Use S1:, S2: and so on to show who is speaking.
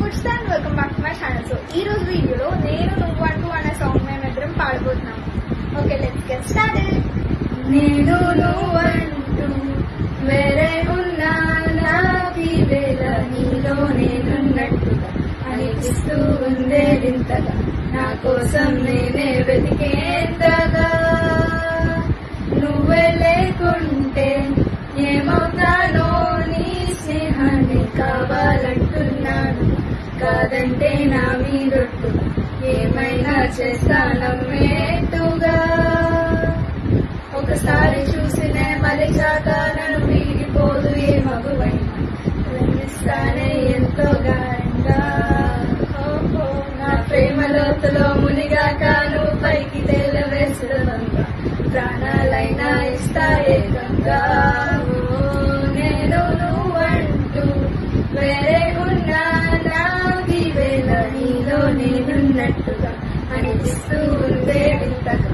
S1: నమస్తే and welcome back to my channel. So ఈ రోజు వీడియోలో నేను నువ్వు అంటూ అనే సాంగ్ మేమిద్దరం పాడబోతున్నాము. Okay, let's get started. నేను నువ్వంటూ వేరే ఉన్నా నాకి వేళ నీలో నేనున్నట్టుగా అనిపిస్తూ ఉందే వింతగా, నా కోసం నేనే వెతికేంతగా. నువ్వే లేకుంటే ఏమవుతానో, నీ స్నేహాన్ని కావాలంటున్నాను, కాదంటే నా మీదొట్టు ఏమైనా చేస్తానమ్మేట్టుగా. ఒకసారి చూసినే మలిచాక నన్ను వీడిపోదు ఏ మగువైనా, ప్రేమిస్తానే ఎంతో గాయంగా. నా ప్రేమ లోతులో మునిగాక నువ్వు పైకి తేలవేసుదంగా, ప్రాణాలైనా ఇస్తా ఏకంగా. నేను నువ్వంటూ వేరే ఉన్నా నాకి వేళ నీలో నేనున్నట్టుగా అనిపిస్తూ ఉందే వింతగా,